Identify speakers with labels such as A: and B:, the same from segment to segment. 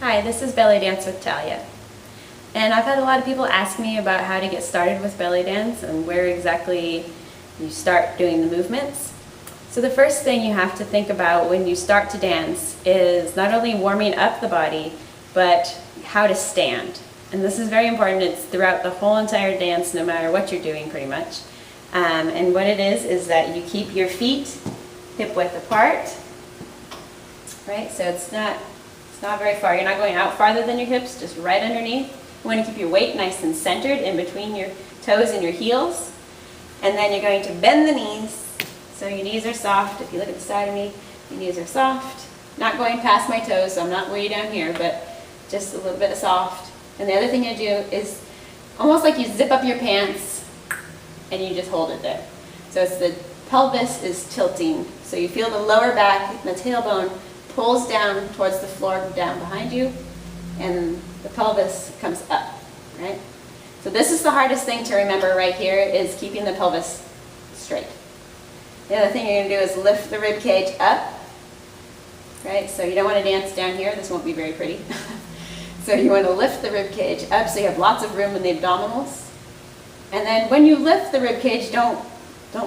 A: Hi, this is belly dance with Talia. And I've had a lot of people ask me about how to get started with belly dance and where exactly you start doing the movements. So the first thing you have to think about when you start to dance is not only warming up the body, but how to stand. And this is very important. It's throughout the whole entire dance, no matter what you're doing pretty much. And what it is that you keep your feet hip width apart, right? So it's not very far. You're not going out farther than your hips, just right underneath. You want to keep your weight nice and centered in between your toes and your heels. And then you're going to bend the knees. So your knees are soft. If you look at the side of me, your knees are soft. Not going past my toes, so I'm not way down here, but just a little bit of soft. And the other thing you do is almost like you zip up your pants and you just hold it there. So it's the pelvis is tilting. So you feel the lower back, the tailbone pulls down towards the floor down behind you, and the pelvis comes up, right? So this is the hardest thing to remember right here, is keeping the pelvis straight. The other thing you're going to do is lift the rib cage up, right? So you don't want to dance down here. This won't be very pretty. So you want to lift the rib cage up so you have lots of room in the abdominals. And then when you lift the rib cage, don't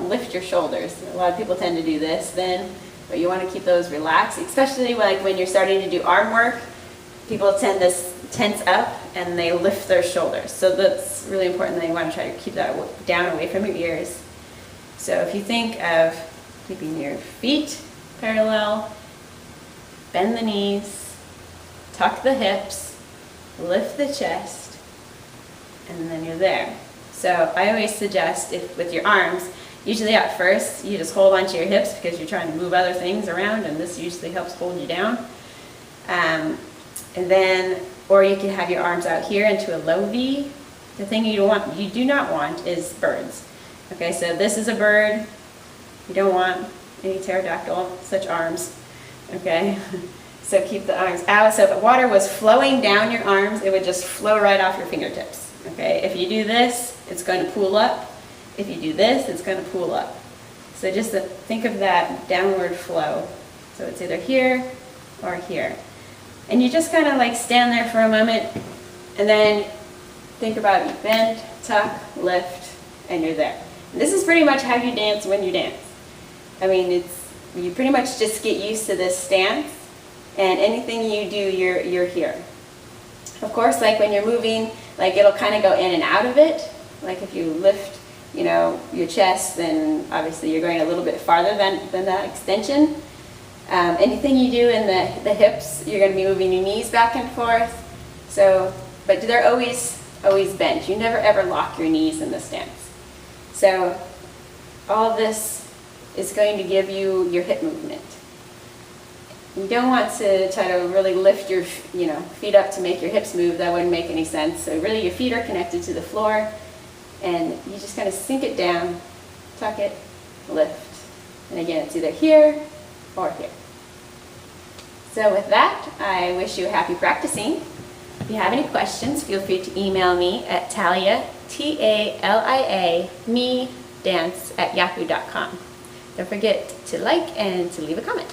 A: lift your shoulders. A lot of people tend to do this then, but you want to keep those relaxed, especially like when you're starting to do arm work. People tend to tense up and they lift their shoulders. So that's really important that you want to try to keep that down away from your ears. So if you think of keeping your feet parallel, bend the knees, tuck the hips, lift the chest, and then you're there. So I always suggest, if with your arms, usually at first you just hold onto your hips because you're trying to move other things around, and this usually helps hold you down. And then, or you can have your arms out here into a low V. The thing you do not want is birds. Okay, so this is a bird. You don't want any pterodactyl such arms. Okay, so keep the arms out. So if the water was flowing down your arms, it would just flow right off your fingertips. Okay, if you do this, it's going to pool up. If you do this, it's going to pool up. So just think of that downward flow. So it's either here or here. And you just kind of like stand there for a moment, and then think about it. Bend, tuck, lift, and you're there. And this is pretty much how you dance when you dance. I mean, you pretty much just get used to this stance, and anything you do, you're here. Of course, like when you're moving, like it'll kind of go in and out of it. Like if you lift, you know, your chest, then obviously you're going a little bit farther than that extension. Anything you do in the hips, you're going to be moving your knees back and forth. So, but they're always bent. You never ever lock your knees in the stance. So all of this is going to give you your hip movement. You don't want to try to really lift your feet up to make your hips move. That wouldn't make any sense. So really your feet are connected to the floor, and you just kind of sink it down, tuck it, lift. And again, it's either here or here. So with that, I wish you happy practicing. If you have any questions, feel free to email me at Talia, Talia, me, dance @yahoo.com. Don't forget to like and to leave a comment.